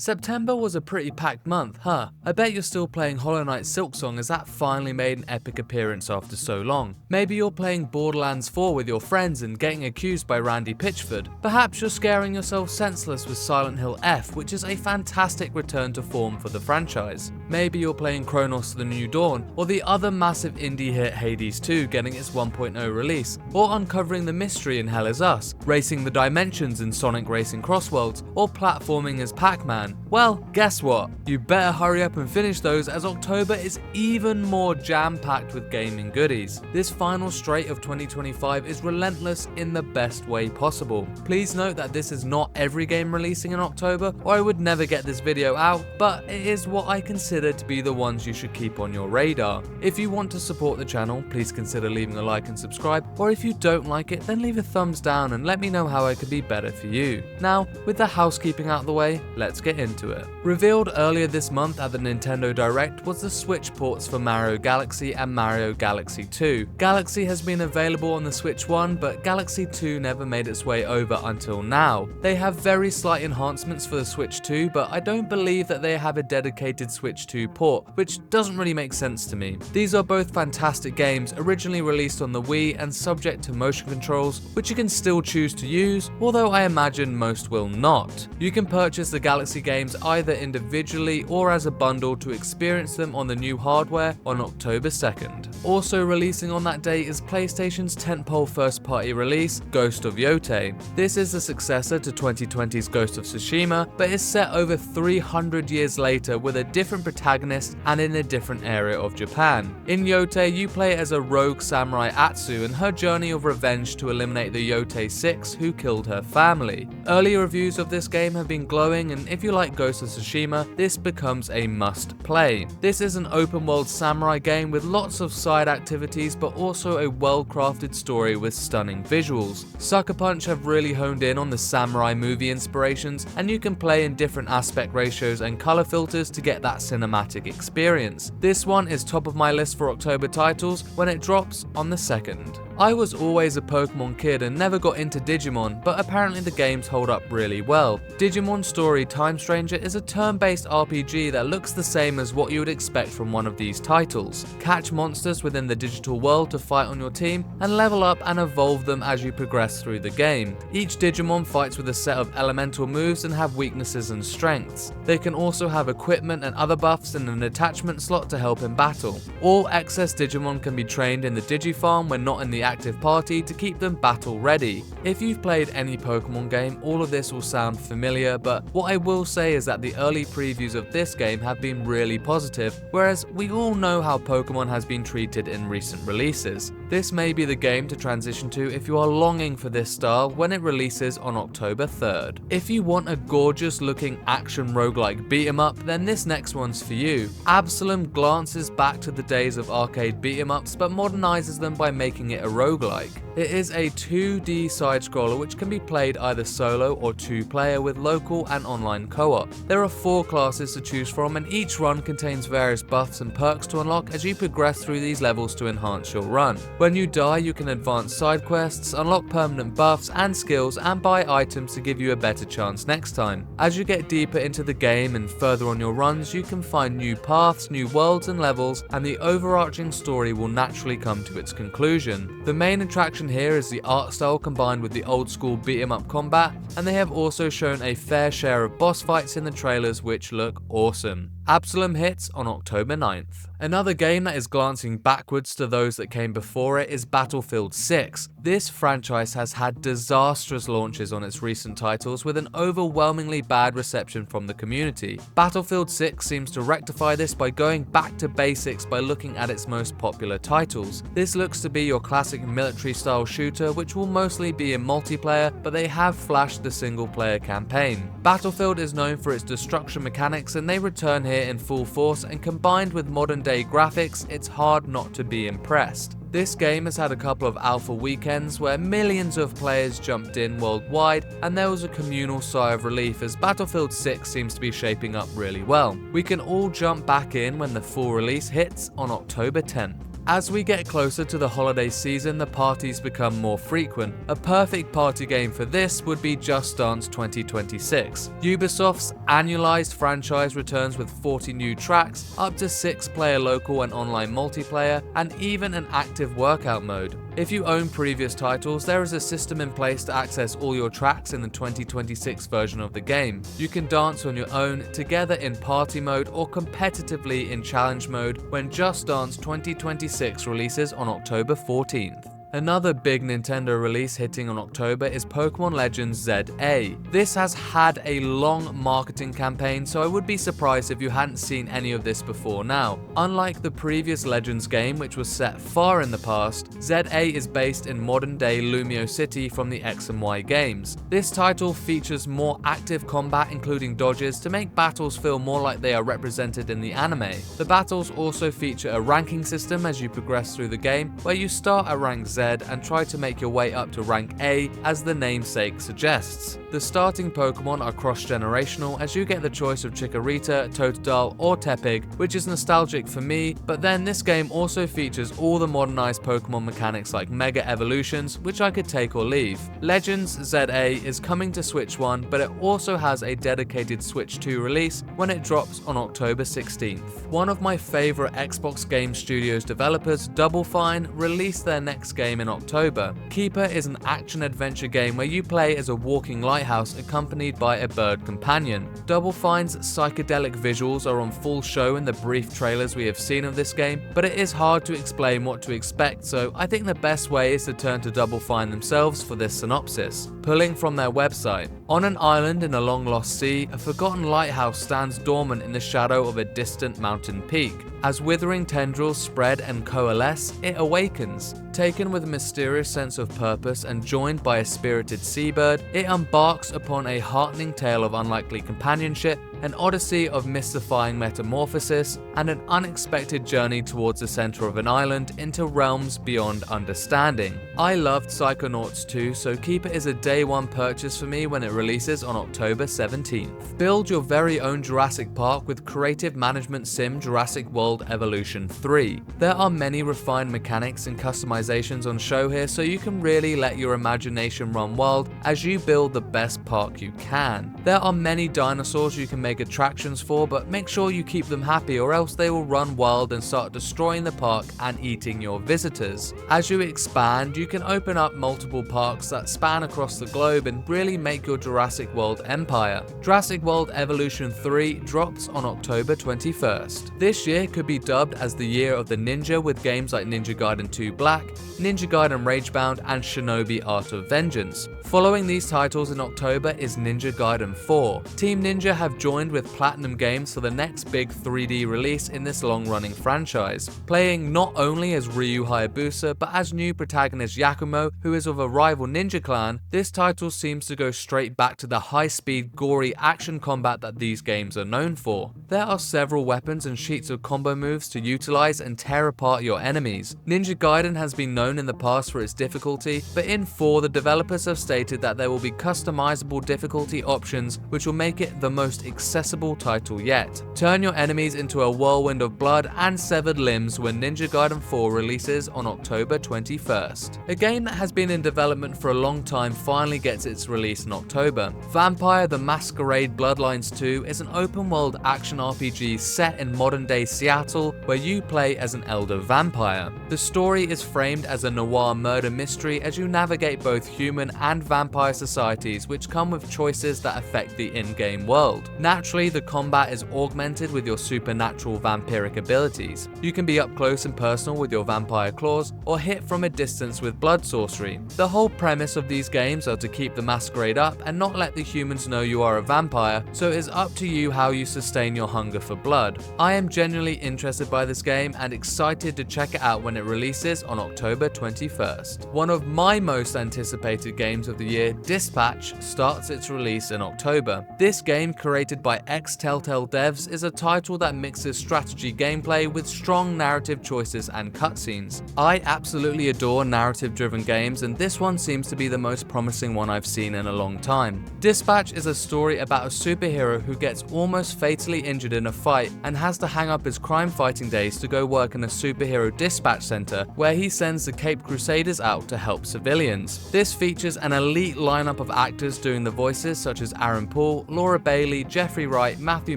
September was a pretty packed month, huh? I bet you're still playing Hollow Knight Silksong as that finally made an epic appearance after so long. Maybe you're playing Borderlands 4 with your friends and getting accused by Randy Pitchford. Perhaps you're scaring yourself senseless with Silent Hill F, which is a fantastic return to form for the franchise. Maybe you're playing Chronos The New Dawn, or the other massive indie hit Hades 2 getting its 1.0 release, or uncovering the mystery in Hell Is Us, racing the dimensions in Sonic Racing Crossworlds, or platforming as Pac-Man. Well, guess what? You better hurry up and finish those, as October is even more jam-packed with gaming goodies. This final straight of 2025 is relentless in the best way possible. Please note that this is not every game releasing in October, or I would never get this video out, but it is what I consider to be the ones you should keep on your radar. If you want to support the channel, please consider leaving a like and subscribe, or if you don't like it, then leave a thumbs down and let me know how I could be better for you. Now, with the housekeeping out of the way, let's get into it. Revealed earlier this month at the Nintendo Direct was the Switch ports for Mario Galaxy and Mario Galaxy 2. Galaxy has been available on the Switch 1, but Galaxy 2 never made its way over until now. They have very slight enhancements for the Switch 2, but I don't believe that they have a dedicated Switch 2 port, which doesn't really make sense to me. These are both fantastic games, originally released on the Wii and subject to motion controls, which you can still choose to use, although I imagine most will not. You can purchase the Galaxy games either individually or as a bundle to experience them on the new hardware on October 2nd. Also releasing on that day is PlayStation's tentpole first-party release, Ghost of Yotei. This is the successor to 2020's Ghost of Tsushima, but is set over 300 years later with a different protagonist and in a different area of Japan. In Yotei, you play as a rogue samurai Atsu and her journey of revenge to eliminate the Yotei 6 who killed her family. Early reviews of this game have been glowing, and if you like Ghost of Tsushima, this becomes a must play. This is an open world samurai game with lots of side activities, but also a well-crafted story with stunning visuals. Sucker Punch have really honed in on the samurai movie inspirations, and you can play in different aspect ratios and color filters to get that cinematic experience. This one is top of my list for October titles when it drops on the 2nd. I was always a Pokemon kid and never got into Digimon, but apparently the games hold up really well. Digimon Story Time Stranger is a turn-based RPG that looks the same as what you would expect from one of these titles. Catch monsters within the digital world to fight on your team, and level up and evolve them as you progress through the game. Each Digimon fights with a set of elemental moves and have weaknesses and strengths. They can also have equipment and other buffs in an attachment slot to help in battle. All excess Digimon can be trained in the Digifarm when not in the active party to keep them battle ready. If you've played any Pokemon game, all of this will sound familiar, but what I will say is that the early previews of this game have been really positive, whereas we all know how Pokemon has been treated in recent releases. This may be the game to transition to if you are longing for this style when it releases on October 3rd. If you want a gorgeous looking action roguelike beat 'em up, then this next one's for you. Absolum glances back to the days of arcade beat 'em ups, but modernizes them by making it a roguelike. It is a 2D side-scroller which can be played either solo or 2-player with local and online co-op. There are 4 classes to choose from, and each run contains various buffs and perks to unlock as you progress through these levels to enhance your run. When you die, you can advance side quests, unlock permanent buffs and skills, and buy items to give you a better chance next time. As you get deeper into the game and further on your runs, you can find new paths, new worlds and levels, and the overarching story will naturally come to its conclusion. The main attraction here is the art style combined with the old school beat 'em up combat, and they have also shown a fair share of boss fights in the trailers which look awesome. Absolum hits on October 9th. Another game that is glancing backwards to those that came before it is Battlefield 6. This franchise has had disastrous launches on its recent titles with an overwhelmingly bad reception from the community. Battlefield 6 seems to rectify this by going back to basics by looking at its most popular titles. This looks to be your classic military style shooter, which will mostly be in multiplayer, but they have flashed the single player campaign. Battlefield is known for its destruction mechanics, and they return here in full force, and combined with modern day graphics, it's hard not to be impressed. This game has had a couple of alpha weekends where millions of players jumped in worldwide, and there was a communal sigh of relief as Battlefield 6 seems to be shaping up really well. We can all jump back in when the full release hits on October 10th. As we get closer to the holiday season, the parties become more frequent. A perfect party game for this would be Just Dance 2026. Ubisoft's annualized franchise returns with 40 new tracks, up to 6-player local and online multiplayer, and even an active workout mode. If you own previous titles, there is a system in place to access all your tracks in the 2026 version of the game. You can dance on your own, together in party mode, or competitively in challenge mode when Just Dance 2026 releases on October 14th. Another big Nintendo release hitting on October is Pokemon Legends ZA. This has had a long marketing campaign, so I would be surprised if you hadn't seen any of this before now. Unlike the previous Legends game, which was set far in the past, ZA is based in modern-day Lumio City from the X and Y games. This title features more active combat, including dodges, to make battles feel more like they are represented in the anime. The battles also feature a ranking system as you progress through the game, where you start at rank Z and try to make your way up to rank A, as the namesake suggests. The starting Pokemon are cross-generational, as you get the choice of Chikorita, Totodile, or Tepig, which is nostalgic for me, but then this game also features all the modernized Pokemon mechanics like Mega Evolutions, which I could take or leave. Legends ZA is coming to Switch 1, but it also has a dedicated Switch 2 release when it drops on October 16th. One of my favorite Xbox Game Studios developers, Double Fine, released their next game in October. Keeper is an action-adventure game where you play as a walking lighthouse accompanied by a bird companion. Double Fine's psychedelic visuals are on full show in the brief trailers we have seen of this game, but it is hard to explain what to expect, so I think the best way is to turn to Double Fine themselves for this synopsis. Pulling from their website, on an island in a long-lost sea, a forgotten lighthouse stands dormant in the shadow of a distant mountain peak. As withering tendrils spread and coalesce, it awakens. Taken with a mysterious sense of purpose and joined by a spirited seabird, it embarks upon a heartening tale of unlikely companionship, an odyssey of mystifying metamorphosis, and an unexpected journey towards the center of an island into realms beyond understanding. I loved Psychonauts 2, so Keeper is a day one purchase for me when it releases on October 17th. Build your very own Jurassic Park with creative management sim Jurassic World Evolution 3. There are many refined mechanics and customizations on show here, so you can really let your imagination run wild as you build the best park you can. There are many dinosaurs you can make attractions for, but make sure you keep them happy or else they will run wild and start destroying the park and eating your visitors. As you expand, you can open up multiple parks that span across the globe and really make your Jurassic World empire. Jurassic World Evolution 3 drops on October 21st. This year could be dubbed as the year of the ninja, with games like Ninja Gaiden 2 Black, Ninja Gaiden Ragebound, and Shinobi Art of Vengeance. Following these titles in October is Ninja Gaiden 4. Team Ninja have joined with Platinum Games for the next big 3D release in this long-running franchise. Playing not only as Ryu Hayabusa, but as new protagonist Yakumo, who is of a rival ninja clan, this title seems to go straight back to the high-speed, gory action combat that these games are known for. There are several weapons and sheets of combo moves to utilize and tear apart your enemies. Ninja Gaiden has been known in the past for its difficulty, but in 4 the developers have stated that there will be customizable difficulty options which will make it the most accessible title yet. Turn your enemies into a whirlwind of blood and severed limbs when Ninja Gaiden 4 releases on October 21st. A game that has been in development for a long time finally gets its release in October. Vampire the Masquerade Bloodlines 2 is an open-world action RPG set in modern-day Seattle where you play as an elder vampire. The story is framed as a noir murder mystery as you navigate both human and vampire societies, which come with choices that affect the in-game world. Naturally, the combat is augmented with your supernatural vampiric abilities. You can be up close and personal with your vampire claws, or hit from a distance with blood sorcery. The whole premise of these games are to keep the masquerade up and not let the humans know you are a vampire, so it is up to you how you sustain your hunger for blood. I am genuinely interested by this game and excited to check it out when it releases on October 21st. One of my most anticipated games of the year, Dispatch, starts its release in October. This game, created by by ex-Telltale devs, is a title that mixes strategy gameplay with strong narrative choices and cutscenes. I absolutely adore narrative-driven games, and this one seems to be the most promising one I've seen in a long time. Dispatch is a story about a superhero who gets almost fatally injured in a fight and has to hang up his crime-fighting days to go work in a superhero dispatch center where he sends the Caped Crusaders out to help civilians. This features an elite lineup of actors doing the voices such as Aaron Paul, Laura Bailey, Jeffrey Wright, Matthew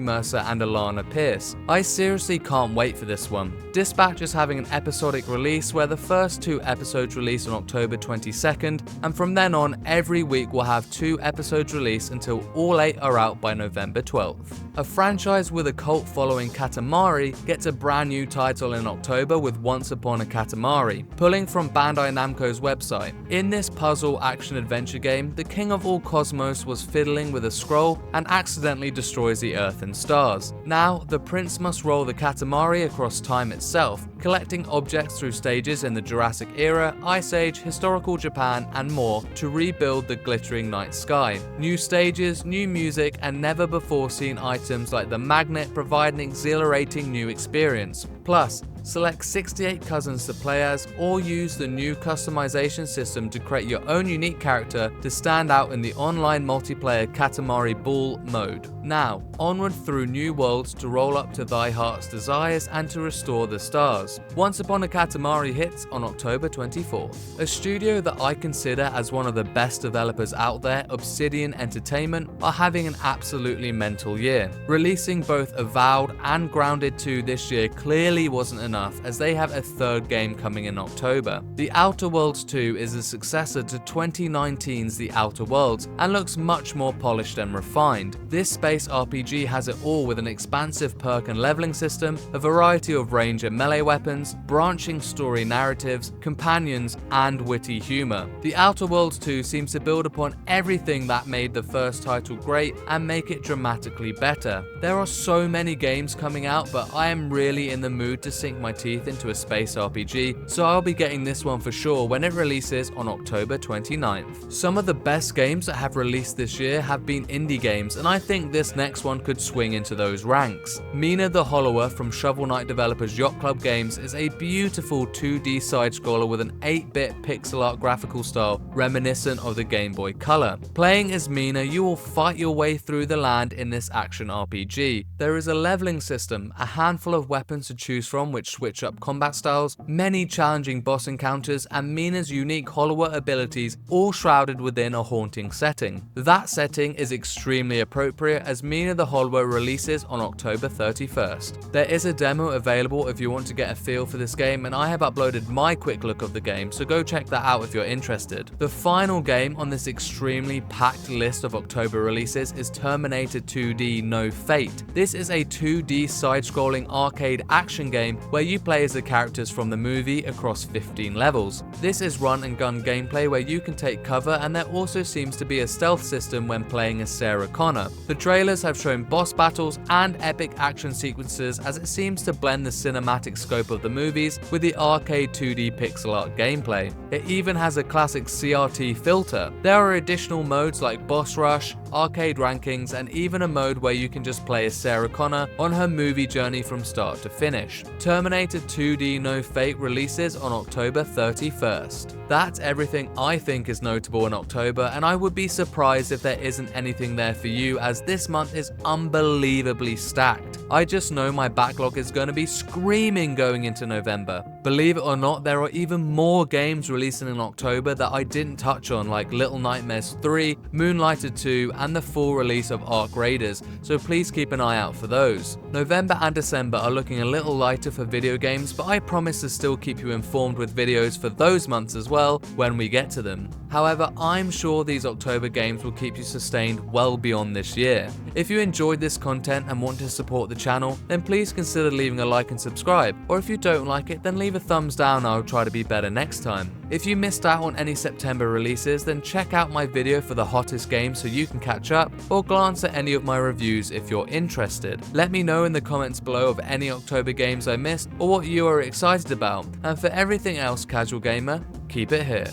Mercer, and Alana Pierce. I seriously can't wait for this one. Dispatch is having an episodic release where the first 2 episodes release on October 22nd, and from then on, every week we'll have 2 episodes released until all 8 are out by November 12th. A franchise with a cult following, Katamari, gets a brand new title in October with Once Upon a Katamari, pulling from Bandai Namco's website. In this puzzle action-adventure game, the king of all cosmos was fiddling with a scroll and accidentally destroys the Earth and stars. Now, the prince must roll the Katamari across time itself, collecting objects through stages in the Jurassic era, Ice Age, historical Japan, and more to rebuild the glittering night sky. New stages, new music, and never-before-seen items like the magnet provide an exhilarating new experience. Plus, select 68 cousins to play as, or use the new customization system to create your own unique character to stand out in the online multiplayer Katamari Ball mode. Now, onward through new worlds to roll up to thy heart's desires and to restore the stars. Once Upon a Katamari hits on October 24th. A studio that I consider as one of the best developers out there, Obsidian Entertainment, are having an absolutely mental year. Releasing both Avowed and Grounded 2 this year clearly wasn't enough, as they have a 3rd game coming in October. The Outer Worlds 2 is a successor to 2019's The Outer Worlds and looks much more polished and refined. This space RPG has it all with an expansive perk and leveling system, a variety of range and melee weapons, branching story narratives, companions, and witty humor. The Outer Worlds 2 seems to build upon everything that made the first title great and make it dramatically better. There are so many games coming out, but I am really in the mood to sink my teeth into a space RPG, so I'll be getting this one for sure when it releases on October 29th. Some of the best games that have released this year have been indie games, and I think this next one could swing into those ranks. Mina the Hollower from Shovel Knight developers Yacht Club Games is a beautiful 2D side-scroller with an 8-bit pixel art graphical style reminiscent of the Game Boy Color. Playing as Mina, you will fight your way through the land in this action RPG. There is a leveling system, a handful of weapons to choose from which switch up combat styles, many challenging boss encounters, and Mina's unique Hollower abilities, all shrouded within a haunting setting. That setting is extremely appropriate as Mina the Hollower releases on October 31st. There is a demo available if you want to get a feel for this game, and I have uploaded my quick look of the game, so go check that out if you're interested. The final game on this extremely packed list of October releases is Terminator 2D No Fate. This is a 2D side-scrolling arcade action game where you play as the characters from the movie across 15 levels. This is run and gun gameplay where you can take cover, and there also seems to be a stealth system when playing as Sarah Connor. The trailers have shown boss battles and epic action sequences, as it seems to blend the cinematic scope of the movies with the arcade 2D pixel art gameplay. It even has a classic CRT filter. There are additional modes like Boss Rush, arcade rankings, and even a mode where you can just play as Sarah Connor on her movie journey from start to finish. Terminator 2D No Fate releases on October 31st. That's everything I think is notable in October, and I would be surprised if there isn't anything there for you, as this month is unbelievably stacked. I just know my backlog is going to be screaming going into November. Believe it or not, there are even more games releasing in October that I didn't touch on, like Little Nightmares 3, Moonlighter 2, and the full release of Arc Raiders, so please keep an eye out for those. November and December are looking a little lighter for video games, but I promise to still keep you informed with videos for those months as well when we get to them. However, I'm sure these October games will keep you sustained well beyond this year. If you enjoyed this content and want to support the channel, then please consider leaving a like and subscribe, or if you don't like it, then leave a thumbs down and I'll try to be better next time. If you missed out on any September releases, then check out my video for the hottest games so you can catch up, or glance at any of my reviews if you're interested. Let me know in the comments below of any October games I missed or what you are excited about, and for everything else, casual gamer, keep it here.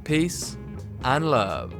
Peace and love.